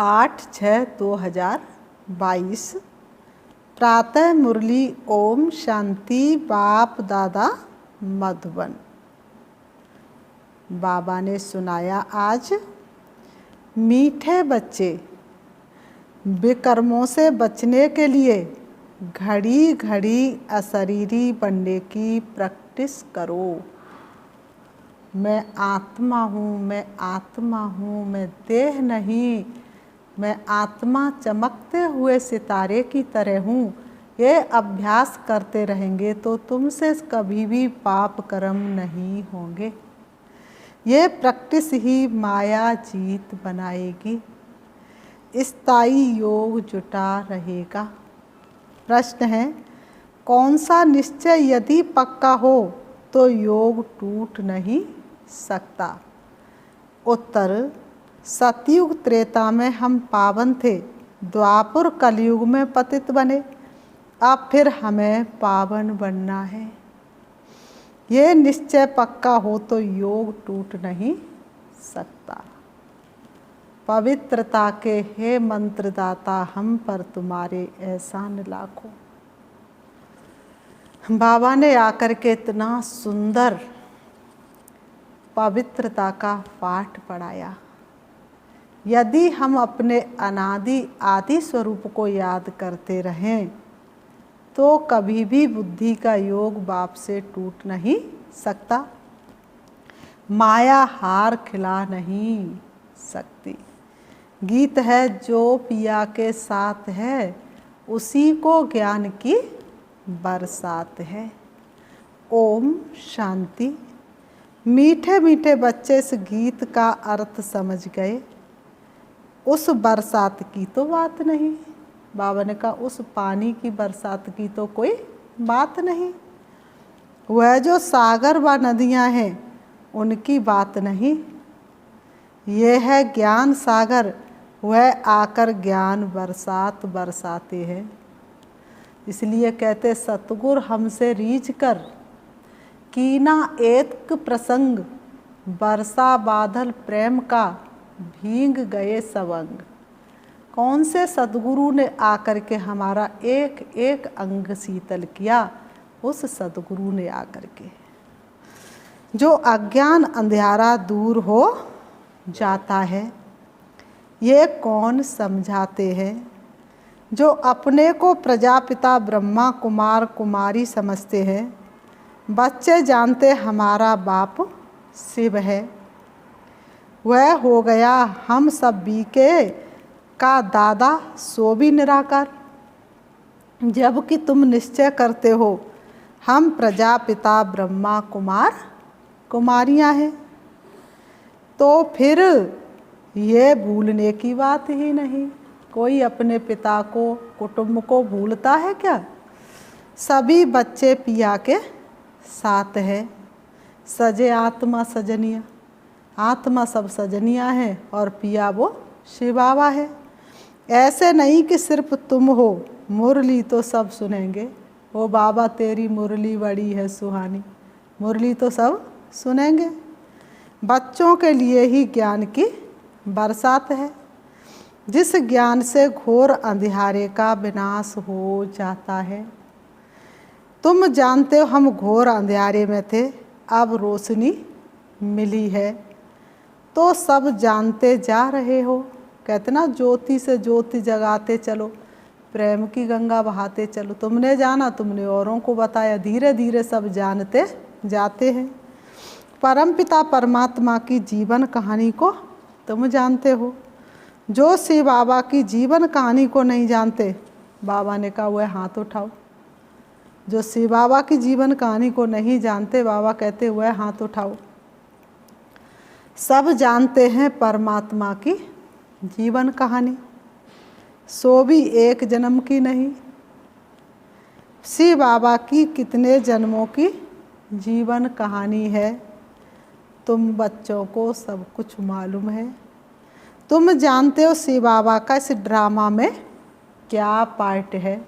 8/6/2022 प्रातः मुरली ओम शांति बाप दादा मधुबन। बाबा ने सुनाया आज, मीठे बच्चे विकर्मों से बचने के लिए घड़ी घड़ी अशरीरी बनने की प्रैक्टिस करो। मैं आत्मा हूँ, मैं आत्मा हूँ, मैं देह नहीं, मैं आत्मा चमकते हुए सितारे की तरह हूँ। ये अभ्यास करते रहेंगे तो तुमसे कभी भी पाप कर्म नहीं होंगे। ये प्रैक्टिस ही माया जीत बनाएगी, स्थायी योग जुटा रहेगा। प्रश्न है, कौन सा निश्चय यदि पक्का हो तो योग टूट नहीं सकता? उत्तर, सतयुग त्रेता में हम पावन थे, द्वापर कलयुग में पतित बने, अब फिर हमें पावन बनना है। ये निश्चय पक्का हो तो योग टूट नहीं सकता। पवित्रता के हे मंत्रदाता, हम पर तुम्हारे एहसान लाखों। बाबा ने आकर के इतना सुंदर पवित्रता का पाठ पढ़ाया। यदि हम अपने अनादि आदि स्वरूप को याद करते रहें तो कभी भी बुद्धि का योग बाप से टूट नहीं सकता। माया हार खिला नहीं सकती। गीत है, जो पिया के साथ है उसी को ज्ञान की बरसात है। ओम शांति। मीठे मीठे बच्चे इस गीत का अर्थ समझ गए। उस बरसात की तो बात नहीं, बाबा ने कहा उस पानी की बरसात की तो कोई बात नहीं। वह जो सागर व नदियां हैं उनकी बात नहीं। यह है ज्ञान सागर, वह आकर ज्ञान बरसात बरसाते हैं। इसलिए कहते सतगुर हमसे रीझ कर कीना एक प्रसंग, बरसा बादल प्रेम का भींग गए सवंग। कौन से सद्गुरु ने आकर के हमारा एक एक अंग शीतल किया? उस सद्गुरु ने आकर के। जो अज्ञान अंधियारा दूर हो जाता है, ये कौन समझाते हैं? जो अपने को प्रजापिता ब्रह्मा कुमार कुमारी समझते हैं, बच्चे जानते हमारा बाप शिव है। वह हो गया हम सब बीके का दादा, सो भी निराकार। जबकि तुम निश्चय करते हो हम प्रजापिता ब्रह्मा कुमार कुमारियां हैं, तो फिर ये भूलने की बात ही नहीं। कोई अपने पिता को, कुटुंब को भूलता है क्या? सभी बच्चे पिया के साथ है। सजे आत्मा सजनिया, आत्मा सब सजनिया है और पिया वो शिव बाबा है। ऐसे नहीं कि सिर्फ तुम हो, मुरली तो सब सुनेंगे। वो बाबा तेरी मुरली बड़ी है सुहानी, मुरली तो सब सुनेंगे। बच्चों के लिए ही ज्ञान की बरसात है, जिस ज्ञान से घोर अंधियारे का विनाश हो जाता है। तुम जानते हो हम घोर अंधियारे में थे, अब रोशनी मिली है तो सब जानते जा रहे हो। कहते ना, ज्योति से ज्योति जगाते चलो, प्रेम की गंगा बहाते चलो। तुमने जाना, तुमने औरों को बताया, धीरे धीरे सब जानते जाते हैं। परमपिता परमात्मा की जीवन कहानी को तुम जानते हो। जो शिव बाबा की जीवन कहानी को नहीं जानते, बाबा ने कहा वह हाथ उठाओ। जो शिव बाबा की जीवन कहानी को नहीं जानते, बाबा कहते वह हाथ उठाओ। सब जानते हैं परमात्मा की जीवन कहानी, सो भी एक जन्म की नहीं। शिव बाबा की कितने जन्मों की जीवन कहानी है, तुम बच्चों को सब कुछ मालूम है। तुम जानते हो शिव बाबा का इस ड्रामा में क्या पार्ट है।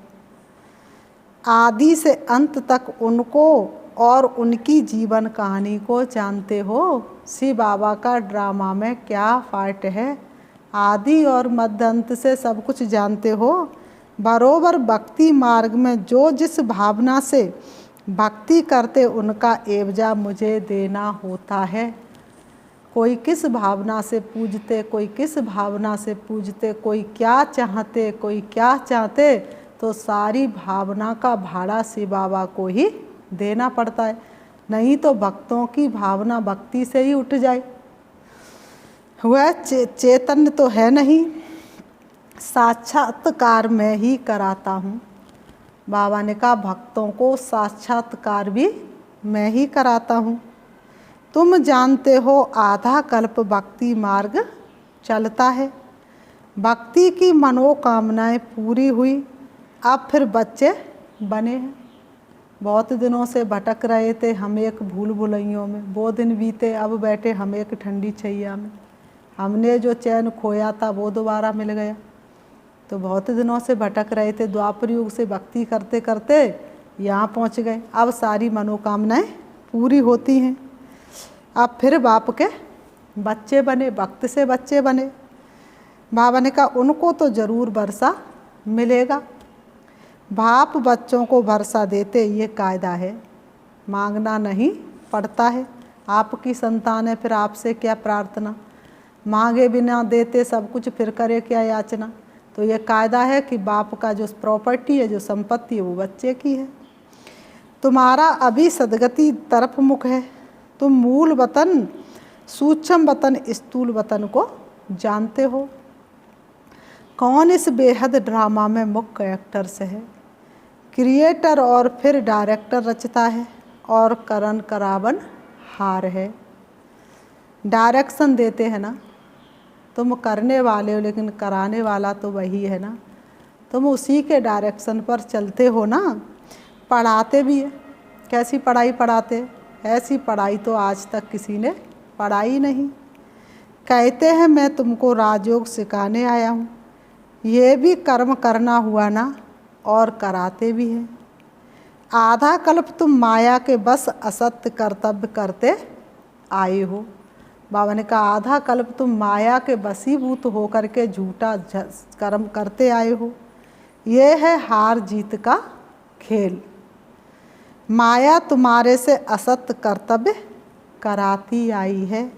आदि से अंत तक उनको और उनकी जीवन कहानी को जानते हो। शिव बाबा का ड्रामा में क्या पार्ट है, आदि और मध्य अंत से सब कुछ जानते हो। बरोबर भक्ति मार्ग में जो जिस भावना से भक्ति करते उनका एवजा मुझे देना होता है। कोई किस भावना से पूजते, कोई किस भावना से पूजते, कोई क्या चाहते, कोई क्या चाहते, तो सारी भावना का भाड़ा शिव बाबा को ही देना पड़ता है। नहीं तो भक्तों की भावना भक्ति से ही उठ जाए। वह चैतन्य तो है नहीं, साक्षात्कार मैं ही कराता हूँ। बाबा ने कहा भक्तों को साक्षात्कार भी मैं ही कराता हूँ। तुम जानते हो आधा कल्प भक्ति मार्ग चलता है, भक्ति की मनोकामनाएं पूरी हुई, अब फिर बच्चे बने हैं। बहुत दिनों से भटक रहे थे हम एक भूल भुलैयों में, वो दिन बीते, अब बैठे हम एक ठंडी छैया में। हमने जो चैन खोया था वो दोबारा मिल गया। तो बहुत दिनों से भटक रहे थे, द्वापर युग से भक्ति करते करते यहाँ पहुँच गए। अब सारी मनोकामनाएं पूरी होती हैं, अब फिर बाप के बच्चे बने, भक्त से बच्चे बने। बाबा ने कहा उनको तो ज़रूर वर्षा मिलेगा। बाप बच्चों को वर्षा देते, ये कायदा है, मांगना नहीं पड़ता है। आपकी संतान है, फिर आपसे क्या प्रार्थना, मांगे बिना देते सब कुछ, फिर करे क्या याचना। तो ये कायदा है कि बाप का जो प्रॉपर्टी है, जो संपत्ति है, वो बच्चे की है। तुम्हारा अभी सदगति तरफ मुख है, तुम मूल वतन, सूक्ष्म वतन, स्थूल वतन को जानते हो। कौन इस बेहद ड्रामा में मुख्य एक्टर्स है? क्रिएटर और फिर डायरेक्टर रचता है और करण करावन हार है। डायरेक्शन देते हैं ना, तुम करने वाले हो, लेकिन कराने वाला तो वही है ना। तुम उसी के डायरेक्शन पर चलते हो ना। पढ़ाते भी है, कैसी पढ़ाई पढ़ाते? ऐसी पढ़ाई तो आज तक किसी ने पढ़ाई नहीं। कहते हैं मैं तुमको राजयोग सिखाने आया हूँ, ये भी कर्म करना हुआ ना, और कराते भी हैं। आधा कल्प तुम माया के बस असत्य कर्तव्य करते आए हो। बाबा ने कहा आधा कल्प तुम माया के वशीभूत होकर के झूठा कर्म करते आए हो। ये है हार जीत का खेल। माया तुम्हारे से असत्य कर्तव्य कराती आई है।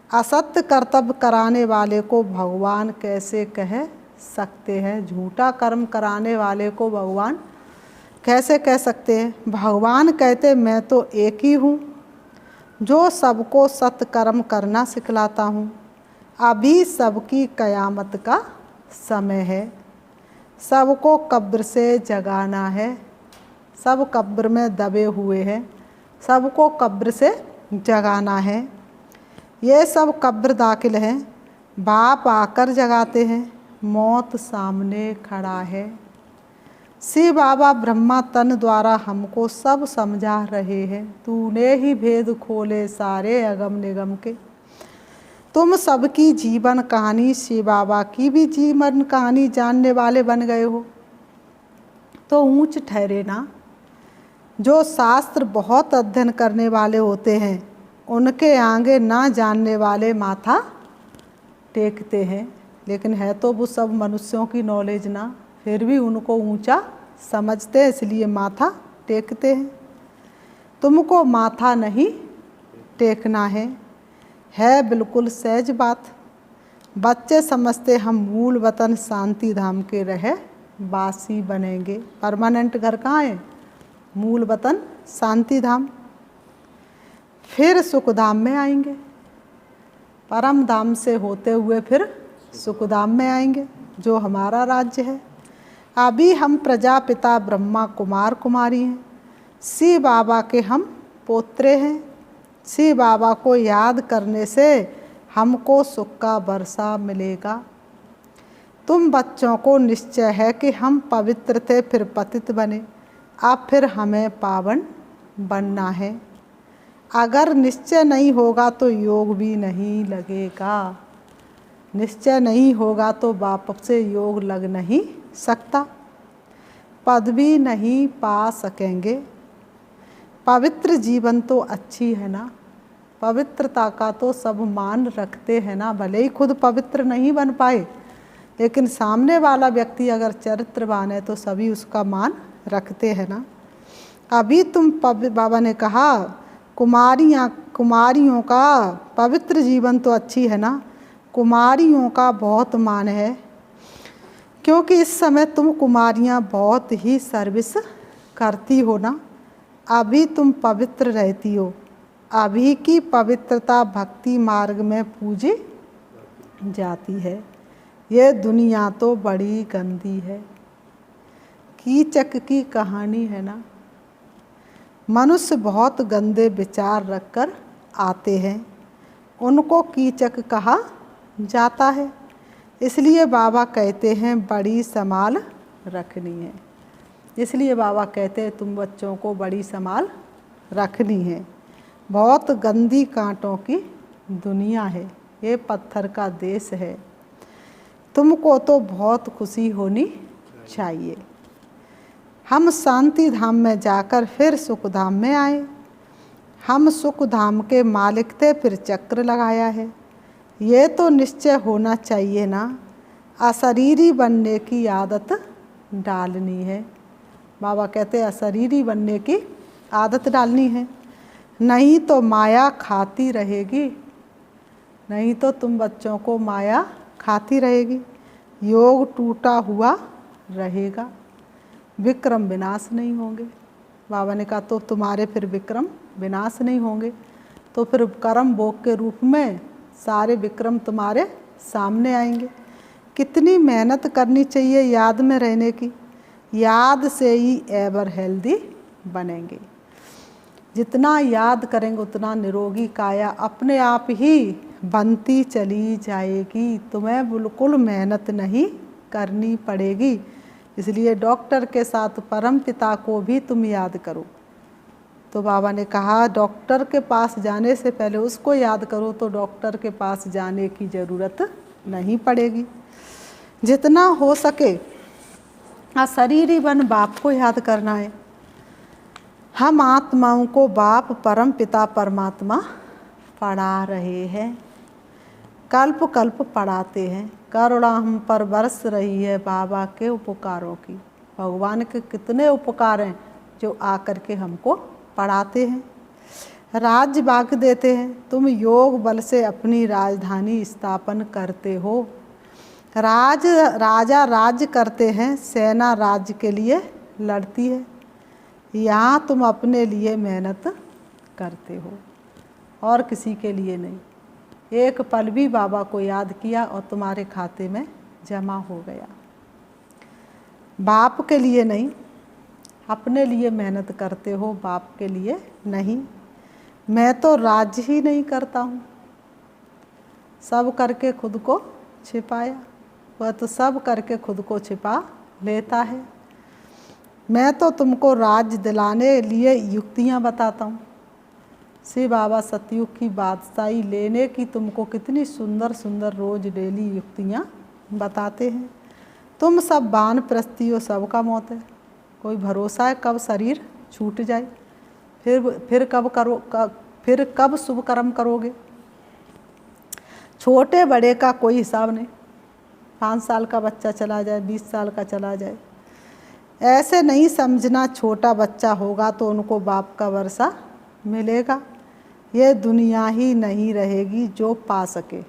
असत्य कर्तव्य कराने वाले को भगवान कैसे कह सकते हैं? झूठा कर्म कराने वाले को भगवान कैसे कह सकते हैं? भगवान कहते मैं तो एक ही हूँ जो सबको सत्कर्म करना सिखलाता हूँ। अभी सबकी कयामत का समय है, सबको कब्र से जगाना है। सब कब्र में दबे हुए हैं, सबको कब्र से जगाना है। ये सब कब्र दाखिल हैं, बाप आकर जगाते हैं, मौत सामने खड़ा है। शिव बाबा ब्रह्मा तन द्वारा हमको सब समझा रहे हैं। तूने ही भेद खोले सारे अगम निगम के। तुम सबकी जीवन कहानी, शिव बाबा की भी जीवन कहानी जानने वाले बन गए हो तो ऊंच ठहरे ना। जो शास्त्र बहुत अध्ययन करने वाले होते हैं उनके आगे ना जानने वाले माथा टेकते हैं, लेकिन है तो वो सब मनुष्यों की नॉलेज ना, फिर भी उनको ऊंचा समझते हैं, इसलिए माथा टेकते हैं। तुमको माथा नहीं टेकना है बिल्कुल सहज बात। बच्चे समझते हम मूल वतन शांति धाम के रहे वासी बनेंगे। परमानेंट घर कहाँ है? मूल वतन शांति धाम। फिर सुखधाम में आएंगे, परम धाम से होते हुए फिर सुखधाम में आएंगे जो हमारा राज्य है। अभी हम प्रजापिता ब्रह्मा कुमार कुमारी हैं, शिव बाबा के हम पोत्रे हैं। शिव बाबा को याद करने से हमको सुख का वर्षा मिलेगा। तुम बच्चों को निश्चय है कि हम पवित्र थे फिर पतित बने, अब फिर हमें पावन बनना है। अगर निश्चय नहीं होगा तो योग भी नहीं लगेगा। निश्चय नहीं होगा तो बाप से योग लग नहीं सकता, पदवी नहीं पा सकेंगे। पवित्र जीवन तो अच्छी है ना, पवित्रता का तो सब मान रखते हैं ना, भले ही खुद पवित्र नहीं बन पाए, लेकिन सामने वाला व्यक्ति अगर चरित्रवान है तो सभी उसका मान रखते हैं ना। अभी तुम बाबा ने कहा कुमारियों का पवित्र जीवन तो अच्छी है ना, कुमारियों का बहुत मान है, क्योंकि इस समय तुम कुमारियाँ बहुत ही सर्विस करती हो ना। अभी तुम पवित्र रहती हो, अभी की पवित्रता भक्ति मार्ग में पूजी जाती है। ये दुनिया तो बड़ी गंदी है। कीचक की कहानी है ना। मनुष्य बहुत गंदे विचार रखकर आते हैं, उनको कीचक कहा जाता है। इसलिए बाबा कहते हैं बड़ी संभाल रखनी है। इसलिए बाबा कहते हैं तुम बच्चों को बड़ी संभाल रखनी है। बहुत गंदी कांटों की दुनिया है, ये पत्थर का देश है। तुमको तो बहुत खुशी होनी चाहिए। हम शांति धाम में जाकर फिर सुख धाम में आए। हम सुख धाम के मालिक थे, फिर चक्र लगाया है। ये तो निश्चय होना चाहिए ना, अशरीरी बनने की आदत डालनी है। बाबा कहते हैं अशरीरी बनने की आदत डालनी है, नहीं तो माया खाती रहेगी, नहीं तो तुम बच्चों को माया खाती रहेगी। योग टूटा हुआ रहेगा, विक्रम विनाश नहीं होंगे। बाबा ने कहा तो तुम्हारे फिर विक्रम विनाश नहीं होंगे, तो फिर कर्म भोग के रूप में सारे विक्रम तुम्हारे सामने आएंगे। कितनी मेहनत करनी चाहिए याद में रहने की, याद से ही एवर हेल्दी बनेंगे। जितना याद करेंगे उतना निरोगी काया अपने आप ही बनती चली जाएगी। तुम्हें बिल्कुल मेहनत नहीं करनी पड़ेगी। इसलिए डॉक्टर के साथ परम पिता को भी तुम याद करो। तो बाबा ने कहा डॉक्टर के पास जाने से पहले उसको याद करो, तो डॉक्टर के पास जाने की ज़रूरत नहीं पड़ेगी। जितना हो सके अशरीरी बन बाप को याद करना है। हम आत्माओं को बाप परम पिता परमात्मा पढ़ा रहे हैं, कल्प कल्प पढ़ाते हैं। करुणा हम पर बरस रही है बाबा के उपकारों की। भगवान के कितने उपकार हैं जो आकर के हमको पढ़ाते हैं। राज्य भाग देते हैं, तुम योग बल से अपनी राजधानी स्थापन करते हो। राजा राज्य करते हैं, सेना राज्य के लिए लड़ती है। यहाँ तुम अपने लिए मेहनत करते हो और किसी के लिए नहीं। एक पल भी बाबा को याद किया और तुम्हारे खाते में जमा हो गया। बाप के लिए नहीं, अपने लिए मेहनत करते हो, बाप के लिए नहीं। मैं तो राज्य ही नहीं करता हूँ, सब करके खुद को छिपाया। वह तो सब करके खुद को छिपा लेता है। मैं तो तुमको राज्य दिलाने लिए युक्तियाँ बताता हूँ। श्री बाबा सतयुग की बादशाही लेने की तुमको कितनी सुंदर सुंदर रोज डेली युक्तियाँ बताते हैं। तुम सब वानप्रस्थी हो, सबका मौत है, कोई भरोसा है कब शरीर छूट जाए, फिर कब शुभ कर्म करोगे। छोटे बड़े का कोई हिसाब नहीं, 5 साल का बच्चा चला जाए, 20 साल का चला जाए, ऐसे नहीं समझना छोटा बच्चा होगा तो उनको बाप का वर्षा मिलेगा। ये दुनिया ही नहीं रहेगी जो पा सके।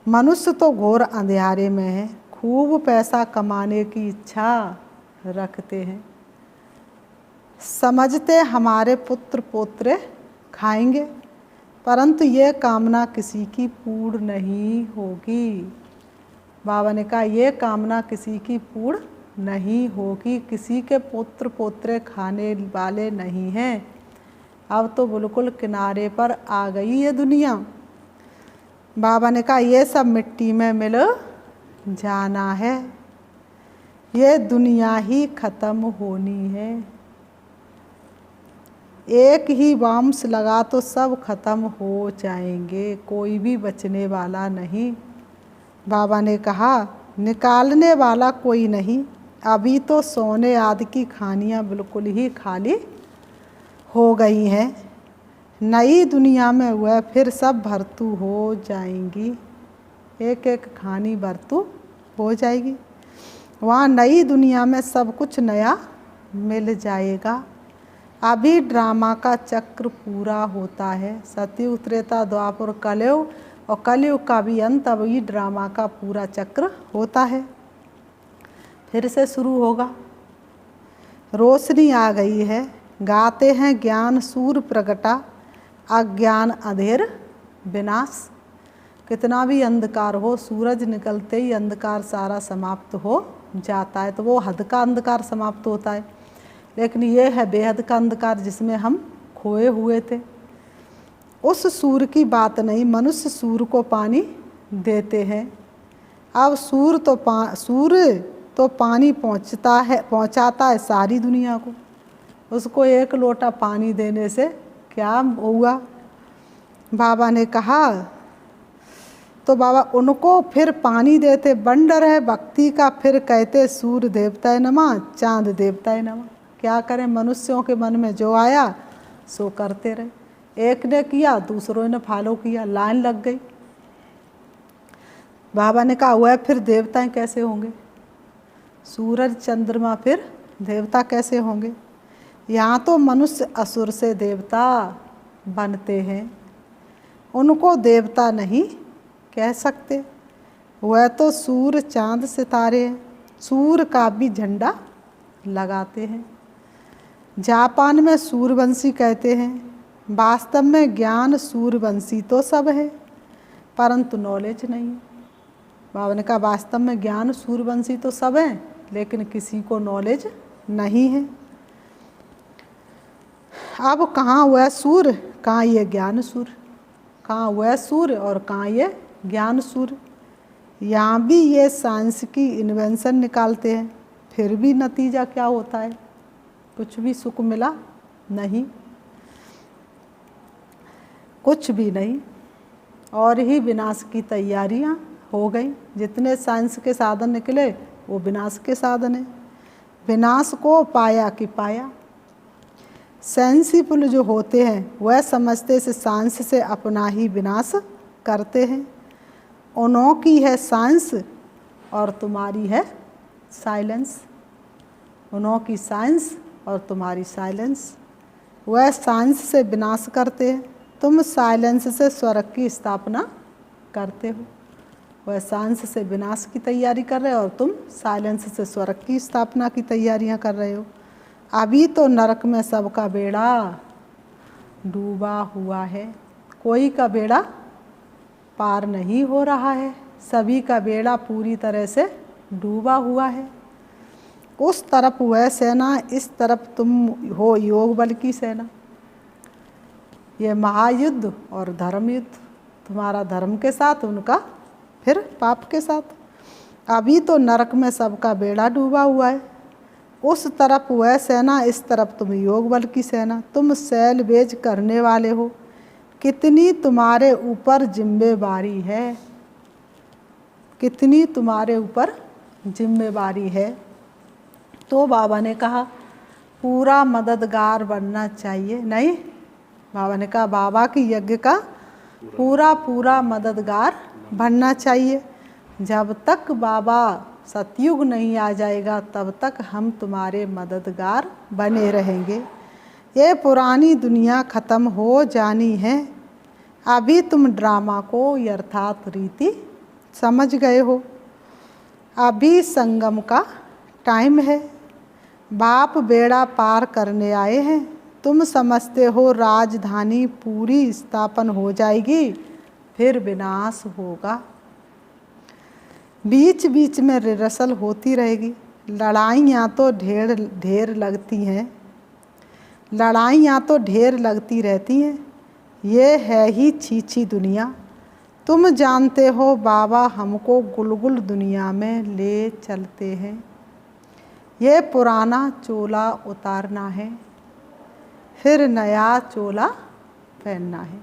मनुष्य तो घोर अंधेरे में है, खूब पैसा कमाने की इच्छा रखते हैं, समझते हमारे पुत्र पोत्रे खाएंगे, परंतु ये कामना किसी की पूर्ण नहीं होगी। बाबा ने कहा ये कामना किसी की पूर्ण नहीं होगी, किसी के पुत्र पोत्रे खाने वाले नहीं हैं। अब तो बिल्कुल किनारे पर आ गई ये दुनिया। बाबा ने कहा ये सब मिट्टी में मिल जाना है, ये दुनिया ही खत्म होनी है। एक ही बॉम्ब्स लगा तो सब खत्म हो जाएंगे, कोई भी बचने वाला नहीं। बाबा ने कहा निकालने वाला कोई नहीं। अभी तो सोने आदि की खानियाँ बिल्कुल ही खाली हो गई हैं, नई दुनिया में वह फिर सब भरतू हो जाएंगी, एक एक खानी भरतू हो जाएगी। वहाँ नई दुनिया में सब कुछ नया मिल जाएगा। अभी ड्रामा का चक्र पूरा होता है, सतयुग त्रेता द्वापर कलयुग, और कलयुग का भी अंत अभी ड्रामा का पूरा चक्र होता है। फिर से शुरू होगा। रोशनी आ गई है, गाते हैं ज्ञान सूर्य प्रगटा, अज्ञान अंधेर विनाश। कितना भी अंधकार हो, सूरज निकलते ही अंधकार सारा समाप्त हो जाता है। तो वो हद का अंधकार समाप्त होता है, लेकिन ये है बेहद का अंधकार जिसमें हम खोए हुए थे। उस सूर्य की बात नहीं, मनुष्य सूर्य को पानी देते हैं। अब सूर्य तो पानी पहुंचाता है सारी दुनिया को। उसको एक लोटा पानी देने से क्या हुआ? बाबा ने कहा, तो बाबा उनको फिर पानी देते, बंडर है भक्ति का, फिर कहते सूर्य देवता है नमा, चांद देवता है नमा। क्या करें, मनुष्यों के मन में जो आया सो करते रहे। एक ने किया, दूसरों ने फॉलो किया, लाइन लग गई। बाबा ने कहा वह फिर देवताएं कैसे होंगे? सूरज चंद्रमा फिर देवता कैसे होंगे? यहाँ तो मनुष्य असुर से देवता बनते हैं, उनको देवता नहीं कह सकते। वह तो सूर्य चांद सितारे हैं, सूर्य का भी झंडा लगाते हैं। जापान में सूर्यवंशी कहते हैं, वास्तव में ज्ञान सूर्यवंशी तो सब है, परंतु नॉलेज नहीं। बाबा ने कहा वास्तव में ज्ञान सूर्यवंशी तो सब है, लेकिन किसी को नॉलेज नहीं है। अब कहाँ वह सूर्य, कहाँ ये ज्ञान सूर्य, कहाँ वह सूर्य और कहाँ ये ज्ञान सूर्य। यहाँ भी ये साइंस की इन्वेंशन निकालते हैं, फिर भी नतीजा क्या होता है? कुछ भी सुख मिला नहीं, कुछ भी नहीं, और ही विनाश की तैयारियां हो गई। जितने साइंस के साधन निकले वो विनाश के साधन है। विनाश को पाया कि पाया। सेंसिबल जो होते हैं वह समझते से साइंस से अपना ही विनाश करते हैं। उन्हों की है साइंस और तुम्हारी है साइलेंस। उन्हों की साइंस और तुम्हारी साइलेंस। वह साइंस से विनाश करते हैं, तुम साइलेंस से स्वर्ग की स्थापना करते हो। वह साइंस से विनाश की तैयारी कर रहे हो और तुम साइलेंस से स्वर्ग की स्थापना की तैयारियां कर रहे हो। अभी तो नरक में सबका बेड़ा डूबा हुआ है, कोई का बेड़ा पार नहीं हो रहा है, सभी का बेड़ा पूरी तरह से डूबा हुआ है। उस तरफ वह सेना, इस तरफ तुम हो योग बल की सेना। ये महायुद्ध और धर्म युद्ध, तुम्हारा धर्म के साथ, उनका फिर पाप के साथ। अभी तो नरक में सबका बेड़ा डूबा हुआ है। उस तरफ वह सेना, इस तरफ तुम योग बल की सेना। तुम सेल बेज करने वाले हो, कितनी तुम्हारे ऊपर जिम्मेवारी है, कितनी तुम्हारे ऊपर जिम्मेवारी है। तो बाबा ने कहा पूरा मददगार बनना चाहिए। नहीं, बाबा ने कहा बाबा की यज्ञ का पूरा मददगार बनना चाहिए। जब तक बाबा सतयुग नहीं आ जाएगा तब तक हम तुम्हारे मददगार बने रहेंगे। ये पुरानी दुनिया ख़त्म हो जानी है। अभी तुम ड्रामा को यथार्थ रीति समझ गए हो। अभी संगम का टाइम है। बाप बेड़ा पार करने आए हैं। तुम समझते हो राजधानी पूरी स्थापन हो जाएगी, फिर विनाश होगा। बीच बीच में रिहर्सल होती रहेगी। लड़ाइयाँ तो ढेर लगती हैं, लड़ाइयाँ तो ढेर लगती रहती हैं। ये है ही छीछी दुनिया। तुम जानते हो बाबा हमको गुलगुल दुनिया में ले चलते हैं। ये पुराना चोला उतारना है, फिर नया चोला पहनना है।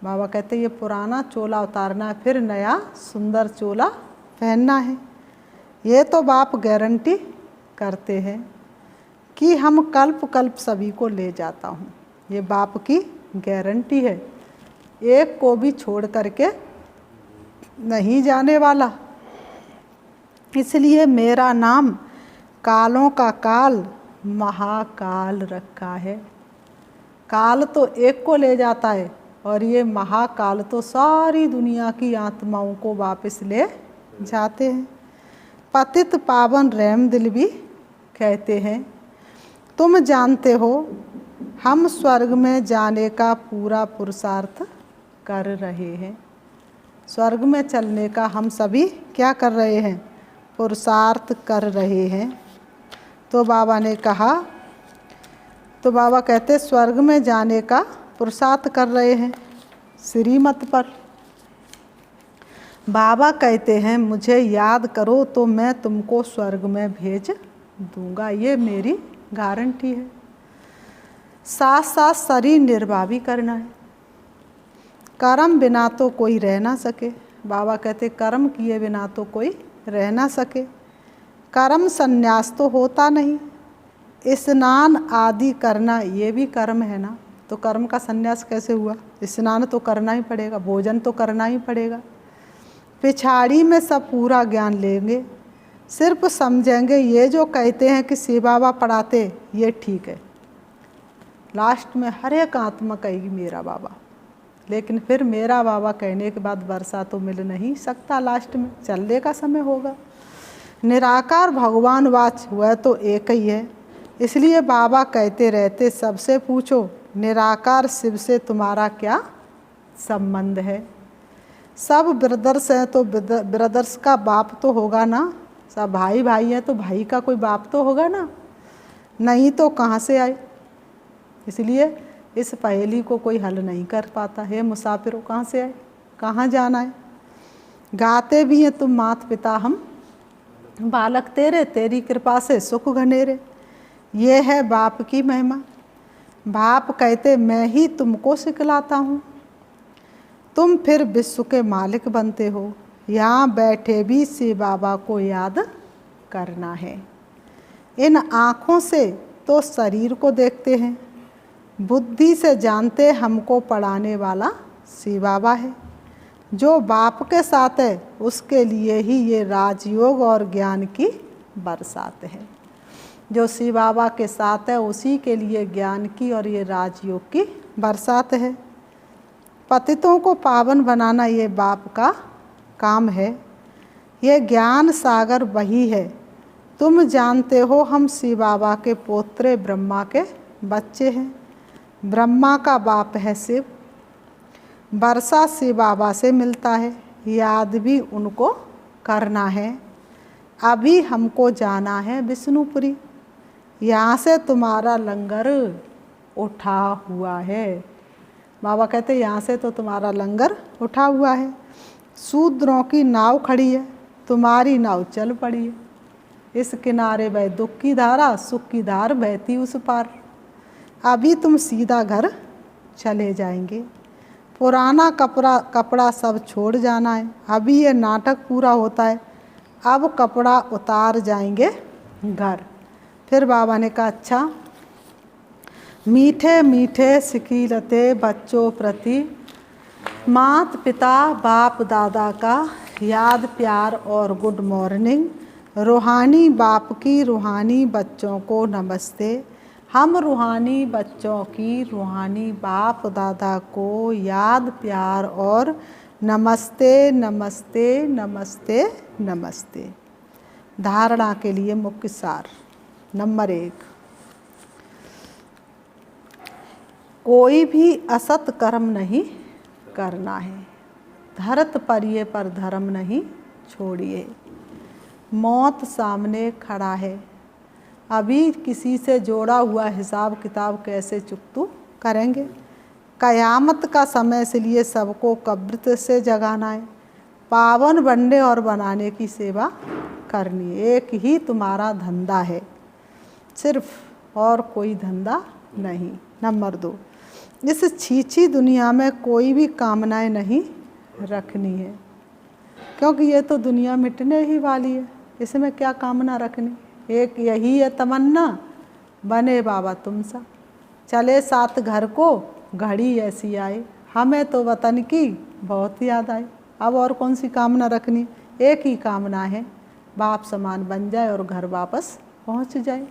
बाबा कहते ये पुराना चोला उतारना है, फिर नया सुंदर चोला पहनना है। ये तो बाप गारंटी करते हैं कि हम कल्प कल्प सभी को ले जाता हूँ। ये बाप की गारंटी है, एक को भी छोड़ करके नहीं जाने वाला। इसलिए मेरा नाम कालों का काल महाकाल रखा है। काल तो एक को ले जाता है और ये महाकाल तो सारी दुनिया की आत्माओं को वापस ले जाते हैं। पतित पावन रहम दिल भी कहते हैं, तुम जानते हो हम स्वर्ग में जाने का पूरा पुरुषार्थ कर रहे हैं। स्वर्ग में चलने का हम सभी क्या कर रहे हैं? पुरुषार्थ कर रहे हैं। तो बाबा ने कहा, तो बाबा कहते स्वर्ग में जाने का पुरुषार्थ कर रहे हैं श्रीमत पर। बाबा कहते हैं मुझे याद करो तो मैं तुमको स्वर्ग में भेज दूंगा, ये मेरी गारंटी है। साथ साथ शरीर निर्वाह भी करना है। कर्म बिना तो कोई रह ना सके। बाबा कहते कर्म किए बिना तो कोई रह ना सके। कर्म संन्यास तो होता नहीं। स्नान आदि करना ये भी कर्म है ना, तो कर्म का संन्यास कैसे हुआ? स्नान तो करना ही पड़ेगा, भोजन तो करना ही पड़ेगा। पिछाड़ी में सब पूरा ज्ञान लेंगे, सिर्फ समझेंगे ये जो कहते हैं कि शिव बाबा पढ़ाते ये ठीक है। लास्ट में हर एक आत्मा कहेगी मेरा बाबा, लेकिन फिर मेरा बाबा कहने के बाद वर्षा तो मिल नहीं सकता, लास्ट में चलने का समय होगा। निराकार भगवान वाच वह तो एक ही है। इसलिए बाबा कहते रहते सबसे पूछो निराकार शिव से तुम्हारा क्या संबंध है। सब ब्रदर्स हैं तो ब्रदर्स का बाप तो होगा ना, सब भाई भाई हैं तो भाई का कोई बाप तो होगा ना, नहीं तो कहाँ से आए। इसलिए इस पहेली को कोई हल नहीं कर पाता है। मुसाफिरों कहाँ से आए, कहाँ जाना है। गाते भी हैं तुम मात पिता हम बालक तेरे, तेरी कृपा से सुख घनेरे। ये है बाप की महिमा। बाप कहते मैं ही तुमको सिखलाता हूँ, तुम फिर विश्व के मालिक बनते हो। यहाँ बैठे भी शिव बाबा को याद करना है। इन आँखों से तो शरीर को देखते हैं, बुद्धि से जानते हमको पढ़ाने वाला शिव बाबा है। जो बाप के साथ है उसके लिए ही ये राजयोग और ज्ञान की बरसात है। जो शिव बाबा के साथ है उसी के लिए ज्ञान की और ये राजयोग की बरसात है। पतितों को पावन बनाना ये बाप का काम है। ये ज्ञान सागर वही है। तुम जानते हो हम शिव बाबा के पोत्रे ब्रह्मा के बच्चे हैं। ब्रह्मा का बाप है शिव। वर्षा शिव बाबा से मिलता है, याद भी उनको करना है। अभी हमको जाना है विष्णुपुरी, यहाँ से तुम्हारा लंगर उठा हुआ है। बाबा कहते यहाँ से तो तुम्हारा लंगर उठा हुआ है। शूद्रों की नाव खड़ी है, तुम्हारी नाव चल पड़ी है। इस किनारे बह दुख की धारा, सुख की धार बहती उस पार। अभी तुम सीधा घर चले जाएंगे। पुराना कपड़ा सब छोड़ जाना है। अभी ये नाटक पूरा होता है, अब कपड़ा उतार जाएंगे घर। फिर बाबा ने कहा अच्छा, मीठे मीठे सिकीलते बच्चों प्रति मात पिता बाप दादा का याद प्यार और गुड मॉर्निंग। रूहानी बाप की रूहानी बच्चों को नमस्ते। हम रूहानी बच्चों की रूहानी बाप दादा को याद प्यार और नमस्ते नमस्ते नमस्ते नमस्ते। धारणा के लिए मुख्य सार नंबर 1, कोई भी असत कर्म नहीं करना है। धरत परिये पर धर्म नहीं छोड़िए। मौत सामने खड़ा है, अभी किसी से जोड़ा हुआ हिसाब किताब कैसे चुकतू करेंगे। कयामत का समय, इसलिए सबको कब्र से जगाना है। पावन बनने और बनाने की सेवा करनी है। एक ही तुम्हारा धंधा है सिर्फ, और कोई धंधा नहीं। नंबर 2, इस छीछी दुनिया में कोई भी कामनाएं नहीं रखनी है, क्योंकि ये तो दुनिया मिटने ही वाली है। इसमें क्या कामना रखनी। एक यही है तमन्ना, बने बाबा तुम सा। चले साथ घर को घड़ी ऐसी आए, हमें तो वतन की बहुत याद आए। अब और कौन सी कामना रखनी, एक ही कामना है, बाप समान बन जाए और घर वापस पहुंच जाए।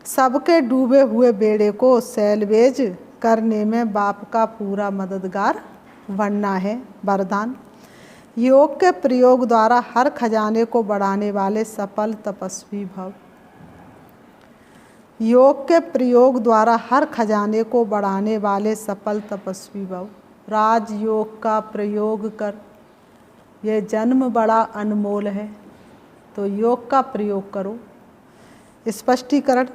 सबके डूबे हुए बेड़े को सैलवेज करने में बाप का पूरा मददगार बनना है वरदान। योग के प्रयोग द्वारा हर खजाने को बढ़ाने वाले सफल तपस्वी भव। योग के प्रयोग द्वारा हर खजाने को बढ़ाने वाले सफल तपस्वी भव। राजयोग का प्रयोग कर, ये जन्म बड़ा अनमोल है, तो योग का प्रयोग करो। स्पष्टीकरण,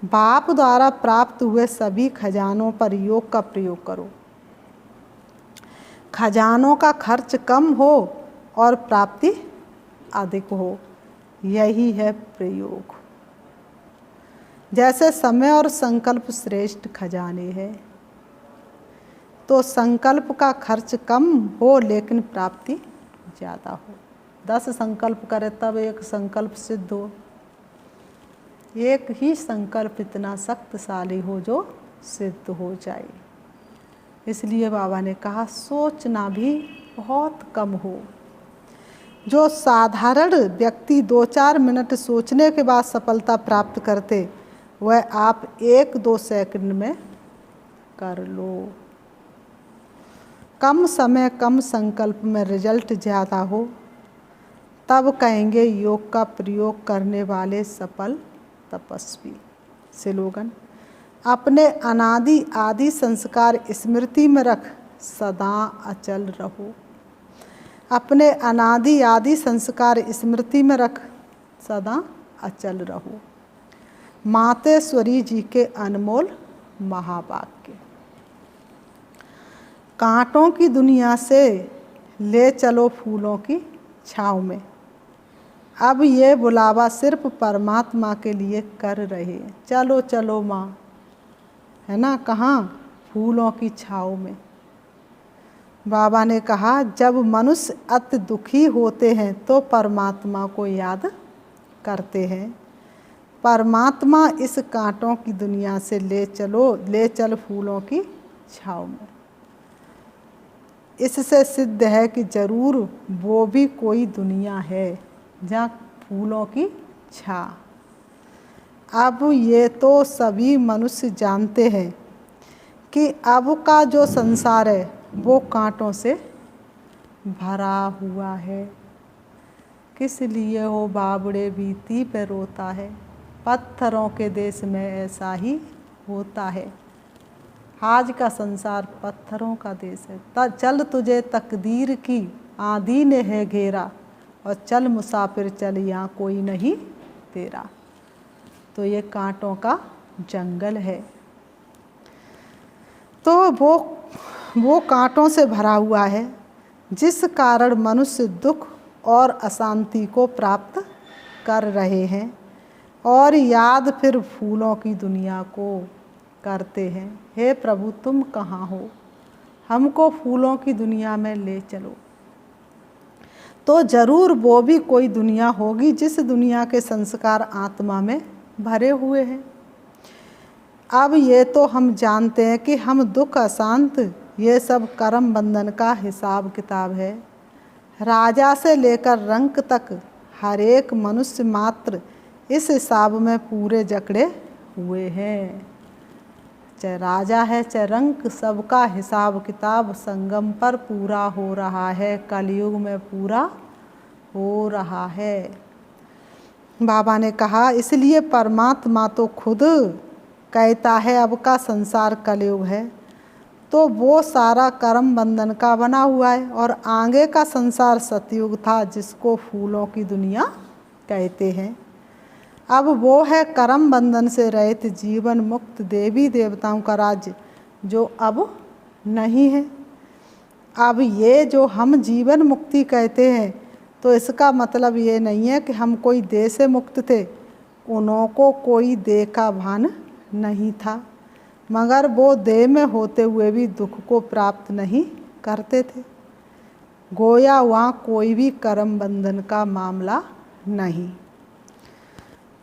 बाप द्वारा प्राप्त हुए सभी खजानों पर योग का प्रयोग करो। खजानों का खर्च कम हो और प्राप्ति अधिक हो, यही है प्रयोग। जैसे समय और संकल्प श्रेष्ठ खजाने हैं, तो संकल्प का खर्च कम हो लेकिन प्राप्ति ज़्यादा हो। 10 संकल्प करे तब एक संकल्प सिद्ध हो। एक ही संकल्प इतना शक्तिशाली हो जो सिद्ध हो जाए। इसलिए बाबा ने कहा सोचना भी बहुत कम हो। जो साधारण व्यक्ति 2-4 मिनट सोचने के बाद सफलता प्राप्त करते, वह आप 1-2 सेकंड में कर लो। कम समय कम संकल्प में रिजल्ट ज़्यादा हो, तब कहेंगे योग का प्रयोग करने वाले सफल तपस्वी। स्लोगन, अपने अनादि आदि संस्कार स्मृति में रख सदा अचल रहो। अपने अनादि आदि संस्कार स्मृति में रख सदा अचल रहो। मातेश्वरी जी के अनमोल महावाक्य। कांटों की दुनिया से ले चलो फूलों की छाँव में। अब ये बुलावा सिर्फ परमात्मा के लिए कर रहे हैं। चलो चलो माँ, है ना, कहाँ? फूलों की छाँव में। बाबा ने कहा जब मनुष्य अति दुखी होते हैं तो परमात्मा को याद करते हैं। परमात्मा इस कांटों की दुनिया से ले चल फूलों की छाँव में। इससे सिद्ध है कि जरूर वो भी कोई दुनिया है जहाँ फूलों की छा। अब ये तो सभी मनुष्य जानते हैं कि अब का जो संसार है वो कांटों से भरा हुआ है। किस लिए हो बाबड़े बीती पे रोता है, पत्थरों के देश में ऐसा ही होता है। आज का संसार पत्थरों का देश है। चल तुझे तकदीर की आंधी ने है घेरा, और चल मुसाफिर चल यहाँ कोई नहीं तेरा। तो ये कांटों का जंगल है। तो वो कांटों से भरा हुआ है, जिस कारण मनुष्य दुख और अशांति को प्राप्त कर रहे हैं और याद फिर फूलों की दुनिया को करते हैं। हे प्रभु तुम कहाँ हो, हमको फूलों की दुनिया में ले चलो। तो जरूर वो भी कोई दुनिया होगी जिस दुनिया के संस्कार आत्मा में भरे हुए हैं। अब ये तो हम जानते हैं कि हम दुख अशांत, ये सब कर्म बंधन का हिसाब किताब है। राजा से लेकर रंक तक हर एक मनुष्य मात्र इस हिसाब में पूरे जकड़े हुए हैं। चाहे राजा है चाहे रंक, सबका हिसाब किताब संगम पर पूरा हो रहा है, कलयुग में पूरा हो रहा है। बाबा ने कहा इसलिए परमात्मा तो खुद कहता है अब का संसार कलयुग है, तो वो सारा कर्म बंधन का बना हुआ है। और आगे का संसार सतयुग था जिसको फूलों की दुनिया कहते हैं। अब वो है कर्म बंधन से रहित जीवन मुक्त देवी देवताओं का राज्य, जो अब नहीं है। अब ये जो हम जीवन मुक्ति कहते हैं, तो इसका मतलब ये नहीं है कि हम कोई देह से मुक्त थे। उनको कोई देह का भान नहीं था, मगर वो देह में होते हुए भी दुख को प्राप्त नहीं करते थे। गोया वहाँ कोई भी कर्म बंधन का मामला नहीं।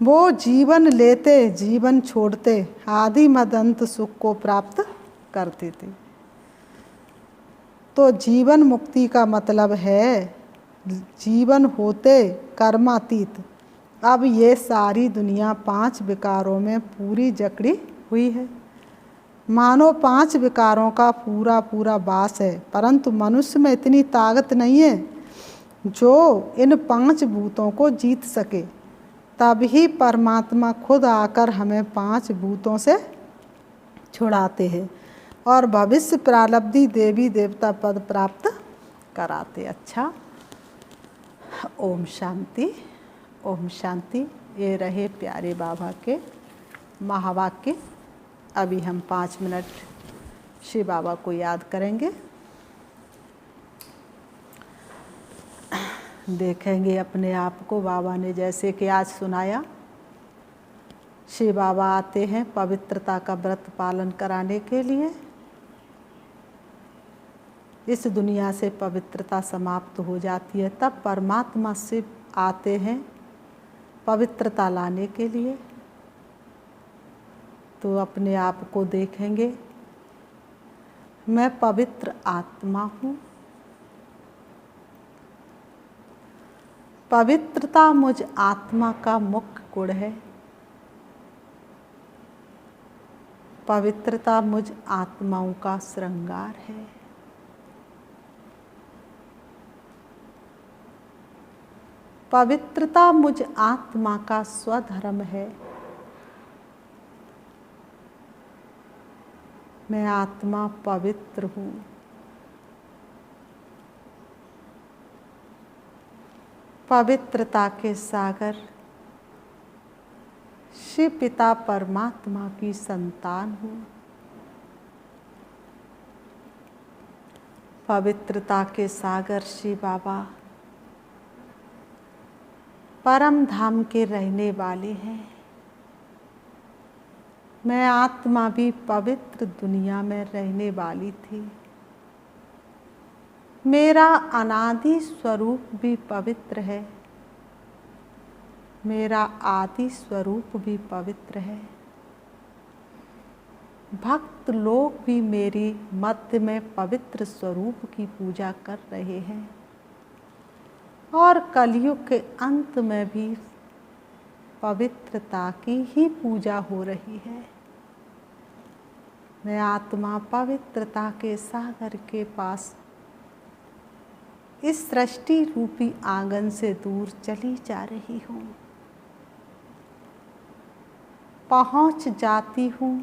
वो जीवन लेते जीवन छोड़ते आदि मदंत सुख को प्राप्त करते थे। तो जीवन मुक्ति का मतलब है जीवन होते कर्मातीत। अब ये सारी दुनिया 5 विकारों में पूरी जकड़ी हुई है। मानो 5 विकारों का पूरा पूरा वास है, परंतु मनुष्य में इतनी ताकत नहीं है जो इन 5 भूतों को जीत सके। तभी परमात्मा खुद आकर हमें 5 भूतों से छुड़ाते हैं और भविष्य प्रारब्धि देवी देवता पद प्राप्त कराते। अच्छा, ओम शांति, ओम शांति। ये रहे प्यारे बाबा के महावाक्य। अभी हम 5 मिनट शिव बाबा को याद करेंगे, देखेंगे अपने आप को। बाबा ने जैसे कि आज सुनाया, शिव बाबा आते हैं पवित्रता का व्रत पालन कराने के लिए। इस दुनिया से पवित्रता समाप्त हो जाती है, तब परमात्मा शिव आते हैं पवित्रता लाने के लिए। तो अपने आप को देखेंगे, मैं पवित्र आत्मा हूँ। पवित्रता मुझ आत्मा का मुख्य गुण है। पवित्रता मुझ आत्माओं का श्रृंगार है। पवित्रता मुझ आत्मा का स्वधर्म है। मैं आत्मा पवित्र हूँ। पवित्रता के सागर शिव पिता परमात्मा की संतान हूँ। पवित्रता के सागर शिव बाबा परम धाम के रहने वाले हैं। मैं आत्मा भी पवित्र दुनिया में रहने वाली थी। मेरा अनादि स्वरूप भी पवित्र है। मेरा आदि स्वरूप भी पवित्र है। भक्त लोग भी मेरी मध्य में पवित्र स्वरूप की पूजा कर रहे हैं और कलयुग के अंत में भी पवित्रता की ही पूजा हो रही है। मैं आत्मा पवित्रता के सागर के पास इस सृष्टि रूपी आंगन से दूर चली जा रही हूँ। पहुँच जाती हूँ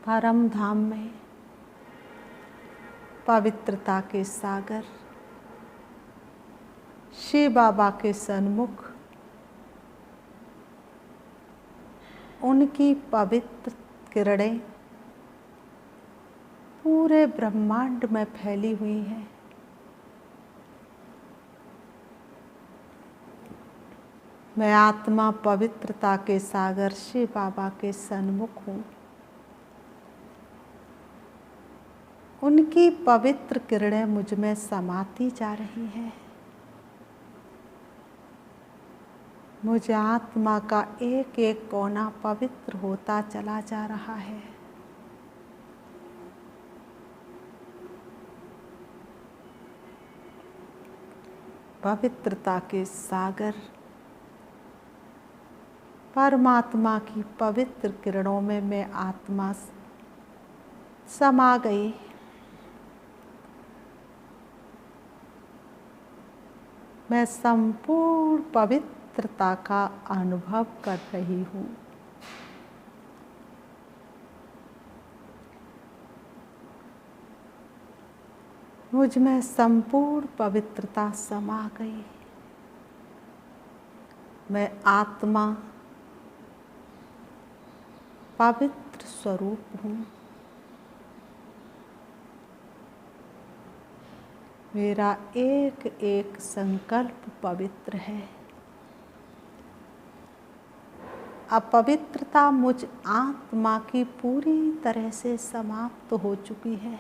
परम धाम में। पवित्रता के सागर शिव बाबा के सन्मुख उनकी पवित्र किरणें पूरे ब्रह्मांड में फैली हुई हैं। मैं आत्मा पवित्रता के सागर शिव बाबा के सन्मुख हूँ। उनकी पवित्र किरणें मुझ में समाती जा रही हैं। मुझ आत्मा का एक एक कोना पवित्र होता चला जा रहा है। पवित्रता के सागर परमात्मा की पवित्र किरणों में मैं आत्मा समा गई। मैं संपूर्ण पवित्रता का अनुभव कर रही हूँ। मुझ में संपूर्ण पवित्रता समा गई। मैं आत्मा पवित्र स्वरूप हूँ। मेरा एक एक संकल्प पवित्र है। अपवित्रता मुझ आत्मा की पूरी तरह से समाप्त हो चुकी है।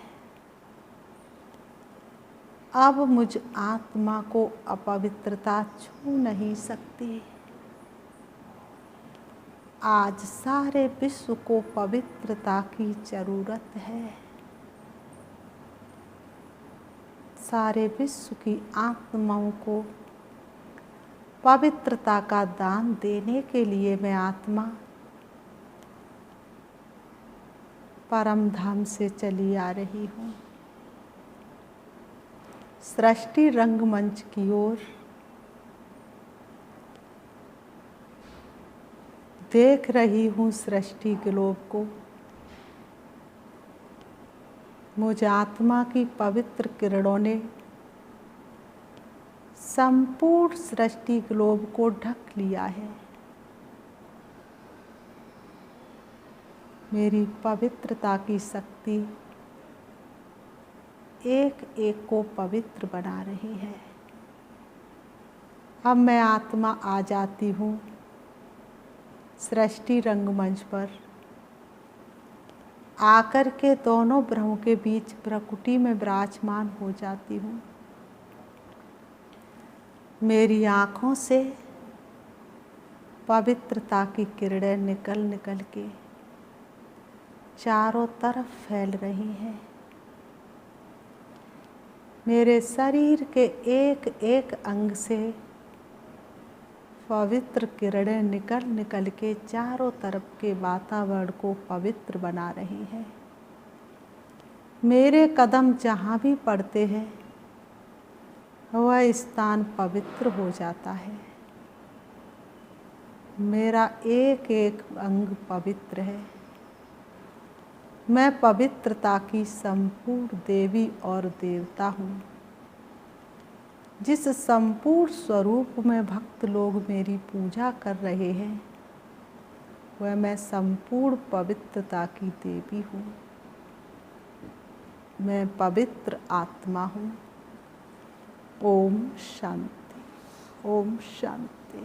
अब मुझ आत्मा को अपवित्रता छू नहीं सकती। आज सारे विश्व को पवित्रता की जरूरत है। सारे विश्व की आत्माओं को पवित्रता का दान देने के लिए मैं आत्मा परम धाम से चली आ रही हूँ। सृष्टि रंगमंच की ओर देख रही हूँ सृष्टि ग्लोब को। मुझ आत्मा की पवित्र किरणों ने संपूर्ण सृष्टि ग्लोब को ढक लिया है। मेरी पवित्रता की शक्ति एक एक को पवित्र बना रही है। अब मैं आत्मा आ जाती हूँ सृष्टि रंगमंच पर, आकर के दोनों ब्रह्मों के बीच प्रकृति में विराजमान हो जाती हूँ। मेरी आँखों से पवित्रता की किरणें निकल निकल के चारों तरफ फैल रही हैं। मेरे शरीर के एक एक अंग से पवित्र किरणें निकल निकल के चारों तरफ के वातावरण को पवित्र बना रही हैं। मेरे कदम जहाँ भी पड़ते हैं वह स्थान पवित्र हो जाता है। मेरा एक एक अंग पवित्र है। मैं पवित्रता की संपूर्ण देवी और देवता हूँ। जिस संपूर्ण स्वरूप में भक्त लोग मेरी पूजा कर रहे हैं वह मैं संपूर्ण पवित्रता की देवी हूँ। मैं पवित्र आत्मा हूँ। ओम शांति, ओम शांति।